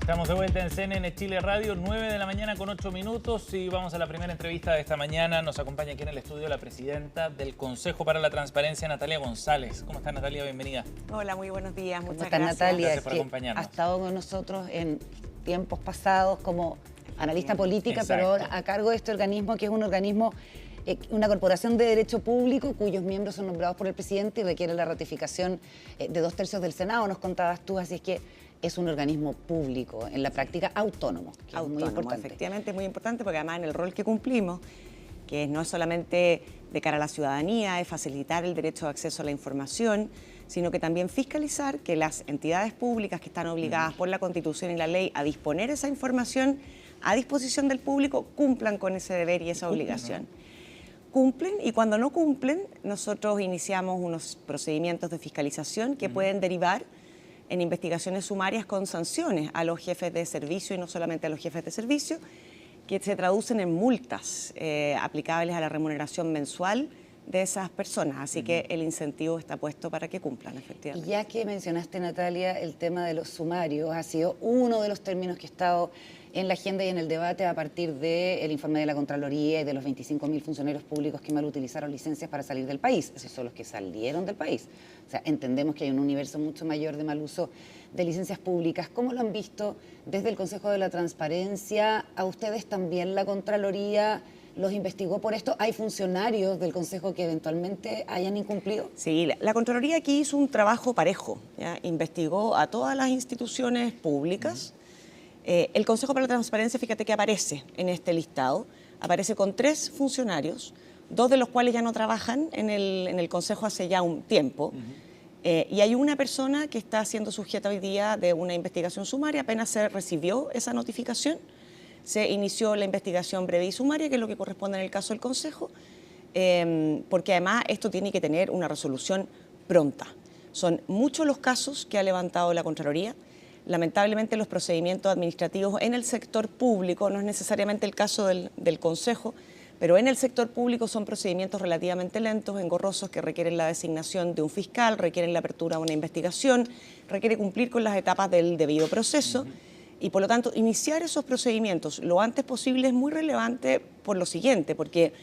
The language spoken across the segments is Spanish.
Estamos de vuelta en CNN Chile Radio, 9 de la mañana con 8 minutos y vamos a la primera entrevista de esta mañana. Nos acompaña aquí en el estudio la presidenta del Consejo para la Transparencia, Natalia González. ¿Cómo está, Natalia? Bienvenida. Hola, muy buenos días. Muchas gracias. Natalia, gracias por acompañarnos. Ha estado con nosotros en tiempos pasados como analista política, Exacto. pero ahora a cargo de este organismo que es un organismo, una corporación de derecho público cuyos miembros son nombrados por el presidente y requiere la ratificación de 2/3 del Senado, nos contabas tú, así es que es un organismo público, en la práctica autónomo, que es muy importante. Efectivamente, muy importante porque además en el rol que cumplimos, que no es solamente de cara a la ciudadanía, es facilitar el derecho de acceso a la información, sino que también fiscalizar que las entidades públicas que están obligadas por la Constitución y la ley a disponer esa información a disposición del público cumplan con ese deber y esa obligación. Cumplen, y cuando no cumplen, nosotros iniciamos unos procedimientos de fiscalización que pueden derivar en investigaciones sumarias con sanciones a los jefes de servicio y no solamente a los jefes de servicio, que se traducen en multas aplicables a la remuneración mensual de esas personas. Así que el incentivo está puesto para que cumplan, efectivamente. Y ya que mencionaste, Natalia, el tema de los sumarios, ha sido uno de los términos que ha estado en la agenda y en el debate a partir del informe de la Contraloría y de los 25.000 funcionarios públicos que mal utilizaron licencias para salir del país. Esos son los que salieron del país. O sea, entendemos que hay un universo mucho mayor de mal uso de licencias públicas. ¿Cómo lo han visto desde el Consejo de la Transparencia? ¿A ustedes también la Contraloría los investigó por esto? ¿Hay funcionarios del Consejo que eventualmente hayan incumplido? Sí, la Contraloría aquí hizo un trabajo parejo, ¿ya? Investigó a todas las instituciones públicas. El Consejo para la Transparencia, fíjate que aparece en este listado, aparece con 3 funcionarios, 2 de los cuales ya no trabajan en el Consejo hace ya un tiempo, y hay una persona que está siendo sujeta hoy día de una investigación sumaria. Apenas se recibió esa notificación, se inició la investigación breve y sumaria, que es lo que corresponde en el caso del Consejo, porque además esto tiene que tener una resolución pronta. Son muchos los casos que ha levantado la Contraloría. Lamentablemente los procedimientos administrativos en el sector público, no es necesariamente el caso del Consejo, pero en el sector público son procedimientos relativamente lentos, engorrosos, que requieren la designación de un fiscal, requieren la apertura de una investigación, requiere cumplir con las etapas del debido proceso y por lo tanto iniciar esos procedimientos lo antes posible es muy relevante por lo siguiente, porque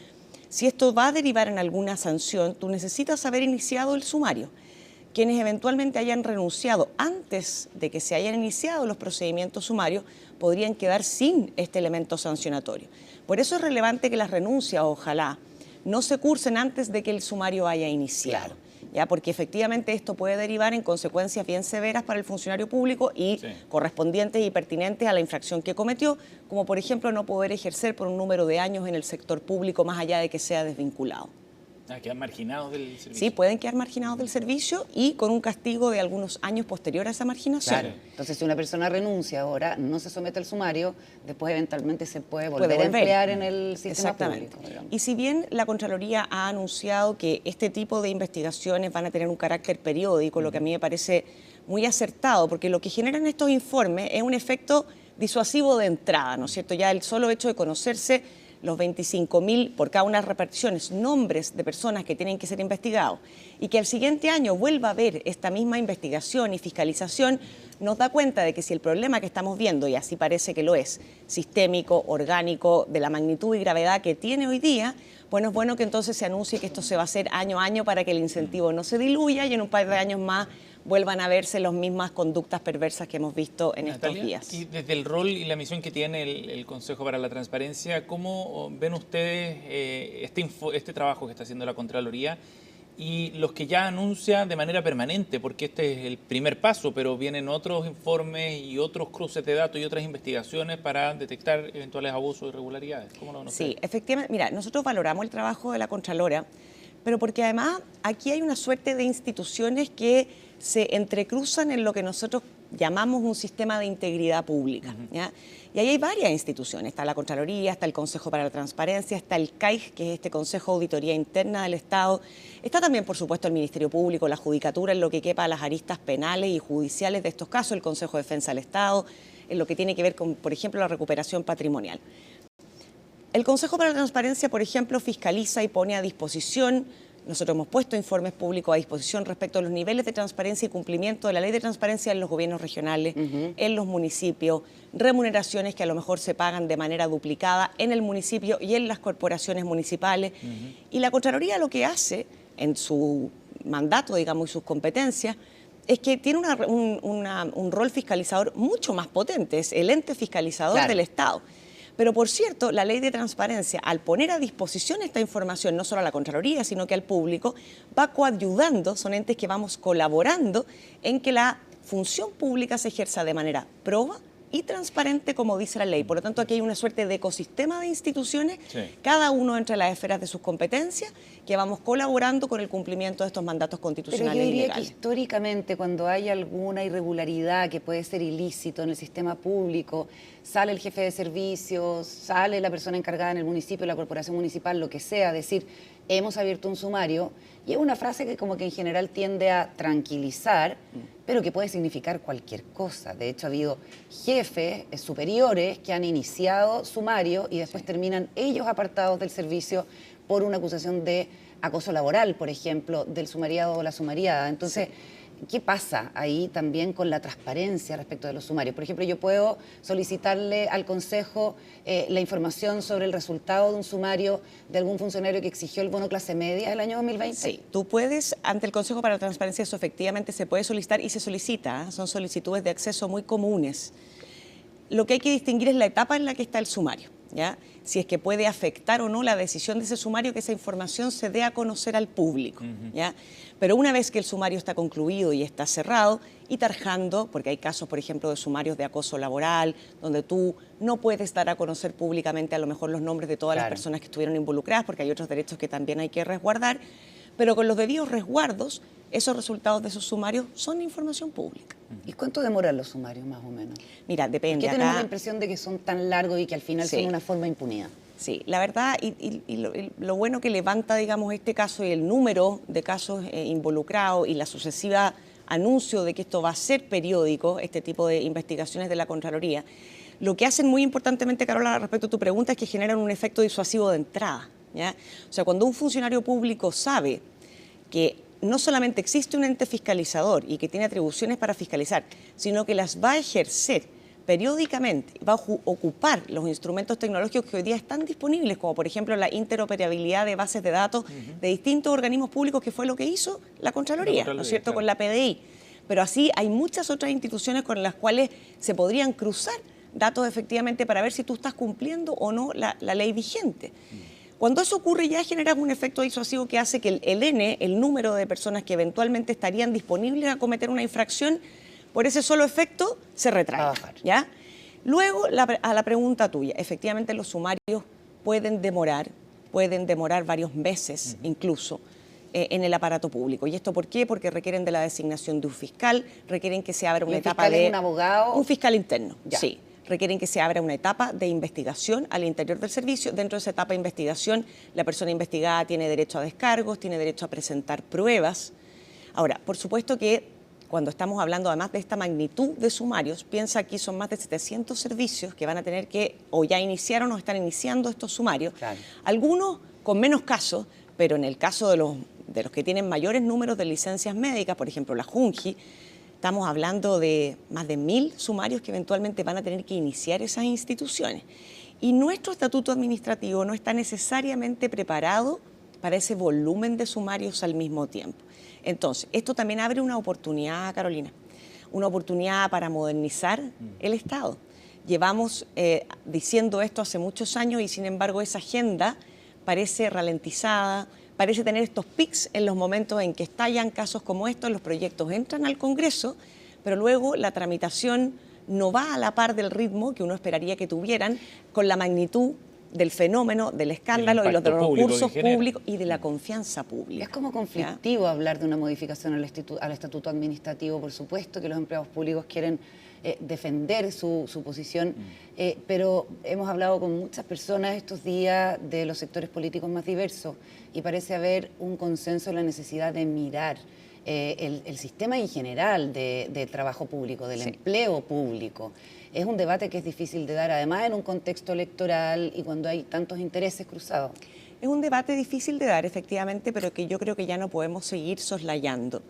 si esto va a derivar en alguna sanción, tú necesitas haber iniciado el sumario. Quienes eventualmente hayan renunciado antes de que se hayan iniciado los procedimientos sumarios podrían quedar sin este elemento sancionatorio. Por eso es relevante que las renuncias, ojalá, no se cursen antes de que el sumario haya iniciado. Claro. ¿Ya? Porque efectivamente esto puede derivar en consecuencias bien severas para el funcionario público y correspondientes y pertinentes a la infracción que cometió, como por ejemplo no poder ejercer por un número de años en el sector público más allá de que sea desvinculado. ¿Quedan marginados del servicio? Sí, pueden quedar marginados del servicio y con un castigo de algunos años posterior a esa marginación. Claro. Entonces, si una persona renuncia ahora, no se somete al sumario, después eventualmente se puede volver a emplear en el sistema público. Y si bien la Contraloría ha anunciado que este tipo de investigaciones van a tener un carácter periódico, lo que a mí me parece muy acertado, porque lo que generan estos informes es un efecto disuasivo de entrada, ¿no es cierto? Ya el solo hecho de conocerse los 25.000 por cada una de las reparticiones, nombres de personas que tienen que ser investigados, y que al siguiente año vuelva a haber esta misma investigación y fiscalización, nos da cuenta de que si el problema que estamos viendo, y así parece que lo es, sistémico, orgánico, de la magnitud y gravedad que tiene hoy día, bueno, es bueno que entonces se anuncie que esto se va a hacer año a año para que el incentivo no se diluya y en un par de años más vuelvan a verse las mismas conductas perversas que hemos visto en estos días. Y desde el rol y la misión que tiene el Consejo para la Transparencia, ¿cómo ven ustedes este trabajo que está haciendo la Contraloría y los que ya anuncia de manera permanente? Porque este es el primer paso, pero vienen otros informes y otros cruces de datos y otras investigaciones para detectar eventuales abusos e irregularidades. ¿Cómo lo ven ustedes? Sí, efectivamente. Mira, nosotros valoramos el trabajo de la Contralora, pero porque además aquí hay una suerte de instituciones que se entrecruzan en lo que nosotros llamamos un sistema de integridad pública, ¿ya? Y ahí hay varias instituciones, está la Contraloría, está el Consejo para la Transparencia, está el CAIG, que es este Consejo de Auditoría Interna del Estado, está también, por supuesto, el Ministerio Público, la Judicatura, en lo que quepa a las aristas penales y judiciales de estos casos, el Consejo de Defensa del Estado, en lo que tiene que ver con, por ejemplo, la recuperación patrimonial. El Consejo para la Transparencia, por ejemplo, fiscaliza y pone a disposición Nosotros hemos puesto informes públicos a disposición respecto a los niveles de transparencia y cumplimiento de la ley de transparencia en los gobiernos regionales, en los municipios, remuneraciones que a lo mejor se pagan de manera duplicada en el municipio y en las corporaciones municipales. Y la Contraloría lo que hace en su mandato, digamos, y sus competencias, es que tiene un rol fiscalizador mucho más potente, es el ente fiscalizador del Estado. Pero, por cierto, la ley de transparencia, al poner a disposición esta información, no solo a la Contraloría, sino que al público, va coadyuvando, son entes que vamos colaborando en que la función pública se ejerza de manera proba y transparente, como dice la ley. Por lo tanto, aquí hay una suerte de ecosistema de instituciones, cada uno entre las esferas de sus competencias, que vamos colaborando con el cumplimiento de estos mandatos constitucionales. Pero yo diría legales. que históricamente, cuando hay alguna irregularidad que puede ser ilícito en el sistema público, sale el jefe de servicios, sale la persona encargada en el municipio, la corporación municipal, lo que sea, decir, hemos abierto un sumario, y es una frase que como que en general tiende a tranquilizar, pero que puede significar cualquier cosa. De hecho, ha habido jefes superiores que han iniciado sumario y después terminan ellos apartados del servicio por una acusación de acoso laboral, por ejemplo, del sumariado o la sumariada. Entonces, ¿qué pasa ahí también con la transparencia respecto de los sumarios? Por ejemplo, yo puedo solicitarle al Consejo la información sobre el resultado de un sumario de algún funcionario que exigió el bono clase media el año 2020. Sí, tú puedes, ante el Consejo para la Transparencia, eso efectivamente se puede solicitar y se solicita, son solicitudes de acceso muy comunes. Lo que hay que distinguir es la etapa en la que está el sumario, ¿ya? Si es que puede afectar o no la decisión de ese sumario, que esa información se dé a conocer al público, ¿ya? Pero una vez que el sumario está concluido y está cerrado, y tarjando, porque hay casos, por ejemplo, de sumarios de acoso laboral, donde tú no puedes dar a conocer públicamente a lo mejor los nombres de todas las personas que estuvieron involucradas, porque hay otros derechos que también hay que resguardar, pero con los debidos resguardos, esos resultados de esos sumarios son información pública. ¿Y cuánto demoran los sumarios, más o menos? Mira, depende. ¿Por qué tenemos la impresión de que son tan largos y que al final son una forma de impunidad? Sí, la verdad, y lo bueno que levanta, digamos, este caso y el número de casos involucrados y la sucesiva anuncio de que esto va a ser periódico, este tipo de investigaciones de la Contraloría, lo que hacen muy importantemente, Carola, respecto a tu pregunta, es que generan un efecto disuasivo de entrada, ¿ya? O sea, cuando un funcionario público sabe que no solamente existe un ente fiscalizador y que tiene atribuciones para fiscalizar, sino que las va a ejercer periódicamente, va a ocupar los instrumentos tecnológicos que hoy día están disponibles, como por ejemplo la interoperabilidad de bases de datos de distintos organismos públicos, que fue lo que hizo la Contraloría, ¿no es cierto?, claro, con la PDI. Pero así hay muchas otras instituciones con las cuales se podrían cruzar datos efectivamente para ver si tú estás cumpliendo o no la ley vigente. Cuando eso ocurre, ya generas un efecto disuasivo que hace que el N, el número de personas que eventualmente estarían disponibles a cometer una infracción, por ese solo efecto se retraiga, ¿ya? Luego, a la pregunta tuya, efectivamente los sumarios pueden demorar varios meses incluso en el aparato público. ¿Y esto por qué? Porque requieren de la designación de un fiscal, requieren que se abra una etapa de... ¿Un abogado? Un fiscal interno, ya. Sí. Requieren que se abra una etapa de investigación al interior del servicio. Dentro de esa etapa de investigación, la persona investigada tiene derecho a descargos, tiene derecho a presentar pruebas. Ahora, por supuesto que cuando estamos hablando además de esta magnitud de sumarios, piensa aquí son más de 700 servicios que van a tener que, o ya iniciaron o están iniciando estos sumarios. Claro. Algunos con menos casos, pero en el caso de los que tienen mayores números de licencias médicas, por ejemplo la Junji, estamos hablando de más de 1000 sumarios que eventualmente van a tener que iniciar esas instituciones. Y nuestro estatuto administrativo no está necesariamente preparado para ese volumen de sumarios al mismo tiempo. Entonces, esto también abre una oportunidad, Carolina, una oportunidad para modernizar el Estado. Llevamos diciendo esto hace muchos años y, sin embargo, esa agenda parece ralentizada, parece tener estos pics en los momentos en que estallan casos como estos, los proyectos entran al Congreso, pero luego la tramitación no va a la par del ritmo que uno esperaría que tuvieran con la magnitud del fenómeno, del escándalo y los de los recursos públicos y de la confianza pública. Es como conflictivo hablar de una modificación al estatuto administrativo, por supuesto que los empleados públicos quieren defender su posición, pero hemos hablado con muchas personas estos días de los sectores políticos más diversos y parece haber un consenso en la necesidad de mirar el sistema en general de trabajo público, del empleo público. Es un debate que es difícil de dar, además en un contexto electoral y cuando hay tantos intereses cruzados. Es un debate difícil de dar, efectivamente, pero que yo creo que ya no podemos seguir soslayando.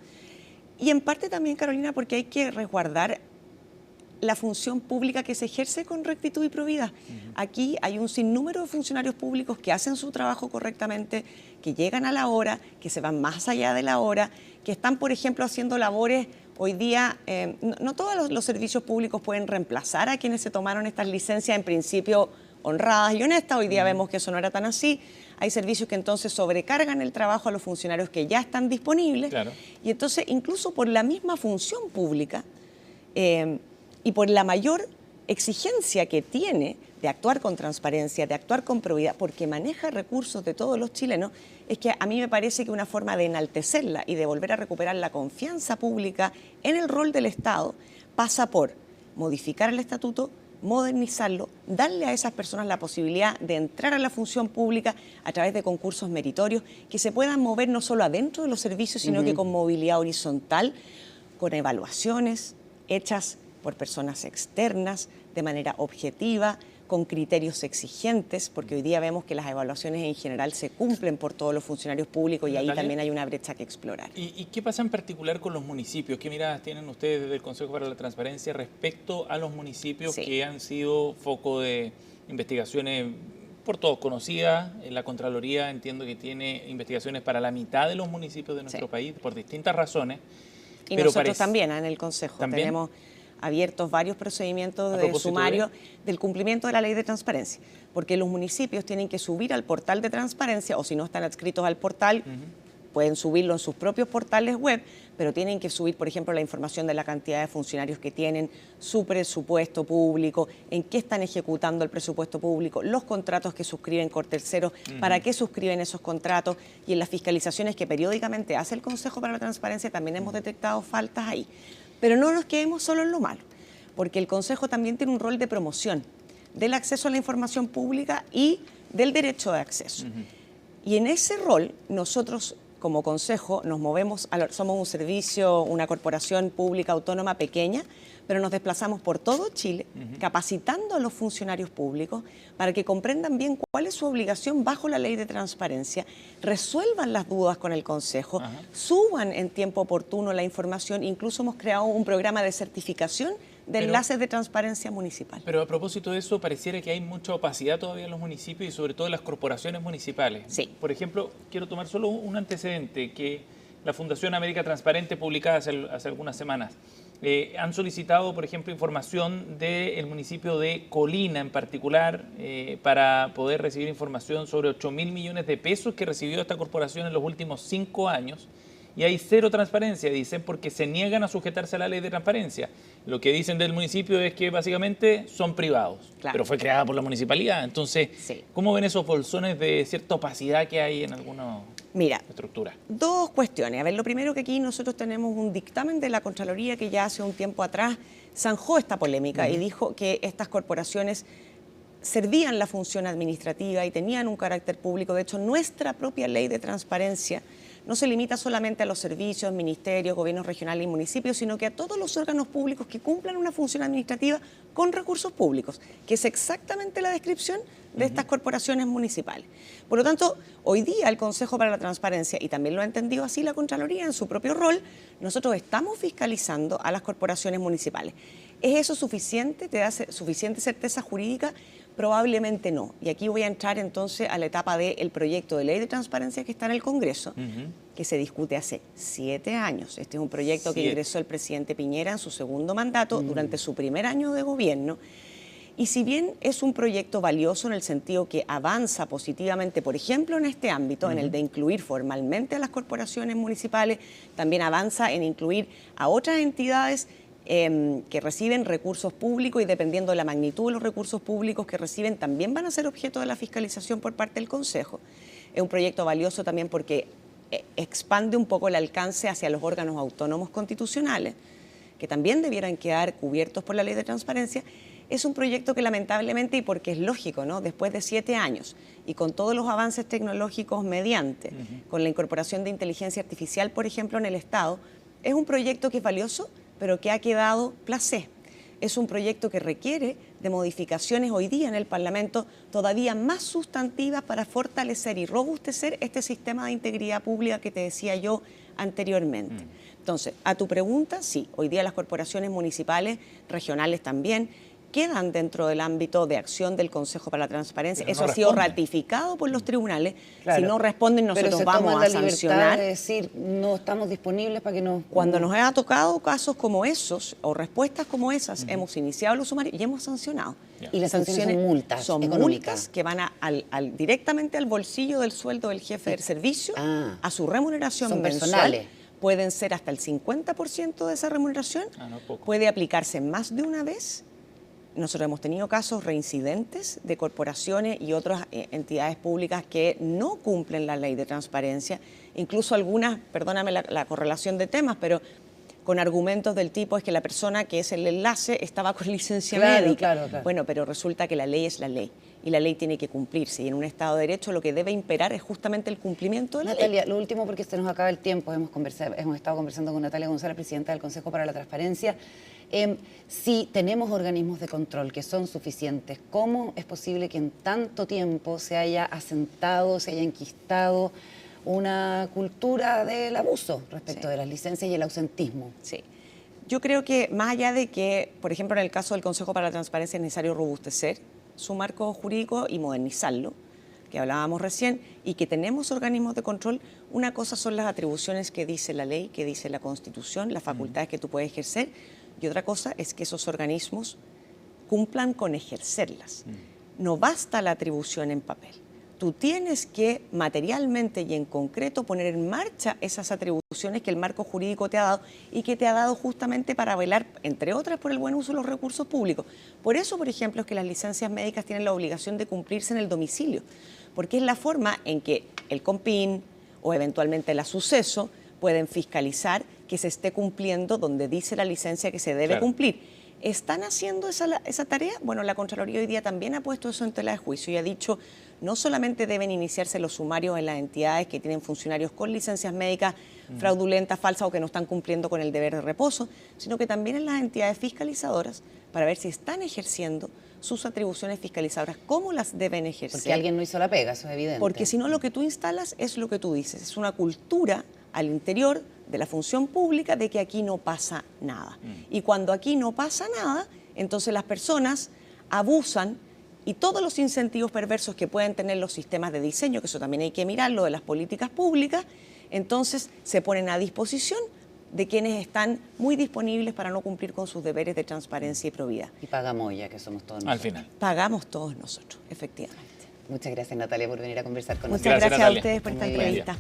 Y en parte también, Carolina, porque hay que resguardar la función pública que se ejerce con rectitud y probidad. Aquí hay un sinnúmero de funcionarios públicos que hacen su trabajo correctamente, que llegan a la hora, que se van más allá de la hora, que están, por ejemplo, haciendo labores. Hoy día, no todos los servicios públicos pueden reemplazar a quienes se tomaron estas licencias, en principio honradas y honestas. Hoy día vemos que eso no era tan así. Hay servicios que entonces sobrecargan el trabajo a los funcionarios que ya están disponibles. Claro. Y entonces, incluso por la misma función pública y por la mayor exigencia que tiene de actuar con transparencia, de actuar con probidad, porque maneja recursos de todos los chilenos, es que a mí me parece que una forma de enaltecerla y de volver a recuperar la confianza pública en el rol del Estado pasa por modificar el estatuto, modernizarlo, darle a esas personas la posibilidad de entrar a la función pública a través de concursos meritorios, que se puedan mover no solo adentro de los servicios, sino que con movilidad horizontal, con evaluaciones hechas por personas externas, de manera objetiva, con criterios exigentes, porque hoy día vemos que las evaluaciones en general se cumplen por todos los funcionarios públicos y ahí Natalia, también hay una brecha que explorar. ¿Y qué pasa en particular con los municipios? ¿Qué miradas tienen ustedes desde el Consejo para la Transparencia respecto a los municipios que han sido foco de investigaciones por todos conocidas? La Contraloría entiendo que tiene investigaciones para la mitad de los municipios de nuestro país por distintas razones. Y nosotros también en el Consejo ¿También? tenemos abiertos varios procedimientos de sumario del cumplimiento de la ley de transparencia, porque los municipios tienen que subir al portal de transparencia, o si no están adscritos al portal, pueden subirlo en sus propios portales web, pero tienen que subir, por ejemplo, la información de la cantidad de funcionarios que tienen, su presupuesto público, en qué están ejecutando el presupuesto público, los contratos que suscriben con terceros, para qué suscriben esos contratos, y en las fiscalizaciones que periódicamente hace el Consejo para la Transparencia también hemos detectado faltas ahí. Pero no nos quedemos solo en lo malo, porque el Consejo también tiene un rol de promoción del acceso a la información pública y del derecho de acceso. Y en ese rol nosotros como Consejo nos movemos, somos un servicio, una corporación pública autónoma pequeña, pero nos desplazamos por todo Chile, capacitando a los funcionarios públicos para que comprendan bien cuál es su obligación bajo la ley de transparencia, resuelvan las dudas con el Consejo, suban en tiempo oportuno la información. Incluso hemos creado un programa de certificación de enlaces de transparencia municipal. Pero a propósito de eso, pareciera que hay mucha opacidad todavía en los municipios y sobre todo en las corporaciones municipales. Sí. Por ejemplo, quiero tomar solo un antecedente que la Fundación América Transparente, publicada hace algunas semanas, han solicitado, por ejemplo, información del municipio de Colina en particular para poder recibir información sobre 8.000 millones de pesos que recibió esta corporación en los últimos 5 años. Y hay cero transparencia, dicen, porque se niegan a sujetarse a la ley de transparencia. Lo que dicen del municipio es que básicamente son privados, pero fue creada por la municipalidad. Entonces, ¿cómo ven esos bolsones de cierta opacidad que hay en alguna estructura? Dos cuestiones. A ver, lo primero, que aquí nosotros tenemos un dictamen de la Contraloría que ya hace un tiempo atrás zanjó esta polémica y dijo que estas corporaciones servían la función administrativa y tenían un carácter público. De hecho, nuestra propia ley de transparencia no se limita solamente a los servicios, ministerios, gobiernos regionales y municipios, sino que a todos los órganos públicos que cumplan una función administrativa con recursos públicos, que es exactamente la descripción de estas corporaciones municipales. Por lo tanto, hoy día el Consejo para la Transparencia, y también lo ha entendido así la Contraloría en su propio rol, nosotros estamos fiscalizando a las corporaciones municipales. ¿Es eso suficiente? ¿Te da suficiente certeza jurídica? Probablemente no. Y aquí voy a entrar entonces a la etapa del proyecto de ley de transparencia que está en el Congreso, que se discute hace 7 años. Este es un proyecto que ingresó el presidente Piñera en su segundo mandato, durante su primer año de gobierno. Y si bien es un proyecto valioso en el sentido que avanza positivamente, por ejemplo, en este ámbito, en el de incluir formalmente a las corporaciones municipales, también avanza en incluir a otras entidades que reciben recursos públicos, y dependiendo de la magnitud de los recursos públicos que reciben, también van a ser objeto de la fiscalización por parte del Consejo. Es un proyecto valioso también porque expande un poco el alcance hacia los órganos autónomos constitucionales, que también debieran quedar cubiertos por la ley de transparencia. Es un proyecto que lamentablemente, y porque es lógico, ¿no?, después de 7 años y con todos los avances tecnológicos mediante, con la incorporación de inteligencia artificial, por ejemplo, en el Estado, es un proyecto que es valioso, pero que ha quedado placé. es un proyecto que requiere de modificaciones hoy día en el Parlamento todavía más sustantivas para fortalecer y robustecer este sistema de integridad pública que te decía yo anteriormente. Entonces, a tu pregunta, sí, hoy día las corporaciones municipales, regionales también, quedan dentro del ámbito de acción del Consejo para la Transparencia. Pero Eso no ha sido responden. ratificado por los tribunales. Claro. Si no responden, nosotros Pero se vamos toman a la libertad sancionar. de decir, no estamos disponibles para que nos... Cuando nos ha tocado casos como esos o respuestas como esas, hemos iniciado los sumarios y hemos sancionado. Ya. Y las sanciones son multas Son económicas. multas que van directamente al bolsillo del sueldo del jefe del servicio, a su remuneración Son mensual. personales. Pueden ser hasta el 50% de esa remuneración. No es poco. Puede aplicarse más de una vez. Nosotros hemos tenido casos reincidentes de corporaciones y otras entidades públicas que no cumplen la ley de transparencia, incluso algunas, perdóname la correlación de temas, pero con argumentos del tipo es que la persona que es el enlace estaba con licencia médica. Claro. Bueno, pero resulta que la ley es la ley y la ley tiene que cumplirse, y en un Estado de Derecho lo que debe imperar es justamente el cumplimiento de la ley. Natalia, lo último, porque se nos acaba el tiempo, hemos estado conversando con Natalia González, presidenta del Consejo para la Transparencia. Si tenemos organismos de control que son suficientes, ¿cómo es posible que en tanto tiempo se haya asentado, se haya enquistado una cultura del abuso respecto de las licencias y el ausentismo? Sí. Yo creo que más allá de que, por ejemplo, en el caso del Consejo para la Transparencia es necesario robustecer su marco jurídico y modernizarlo, que hablábamos recién, y que tenemos organismos de control, una cosa son las atribuciones que dice la ley, que dice la Constitución, las facultades que tú puedes ejercer, y otra cosa es que esos organismos cumplan con ejercerlas. No basta la atribución en papel. Tú tienes que materialmente y en concreto poner en marcha esas atribuciones que el marco jurídico te ha dado y que te ha dado justamente para velar, entre otras, por el buen uso de los recursos públicos. Por eso, por ejemplo, es que las licencias médicas tienen la obligación de cumplirse en el domicilio, porque es la forma en que el COMPIN o eventualmente el suceso pueden fiscalizar que se esté cumpliendo donde dice la licencia que se debe cumplir. ¿Están haciendo esa tarea? Bueno, la Contraloría hoy día también ha puesto eso en tela de juicio y ha dicho no solamente deben iniciarse los sumarios en las entidades que tienen funcionarios con licencias médicas fraudulentas, falsas o que no están cumpliendo con el deber de reposo, sino que también en las entidades fiscalizadoras para ver si están ejerciendo sus atribuciones fiscalizadoras, cómo las deben ejercer. Porque alguien no hizo la pega, eso es evidente. Porque si no, lo que tú instalas es lo que tú dices, es una cultura al interior de la función pública de que aquí no pasa nada. Y cuando aquí no pasa nada, entonces las personas abusan y todos los incentivos perversos que pueden tener los sistemas de diseño, que eso también hay que mirarlo, de las políticas públicas, entonces se ponen a disposición de quienes están muy disponibles para no cumplir con sus deberes de transparencia y probidad. Y pagamos ya, que somos todos nosotros. Al final. Pagamos todos nosotros, efectivamente. Muchas gracias, Natalia, por venir a conversar con nosotros. Muchas gracias a Natalia. ustedes por esta Muy bien. entrevista.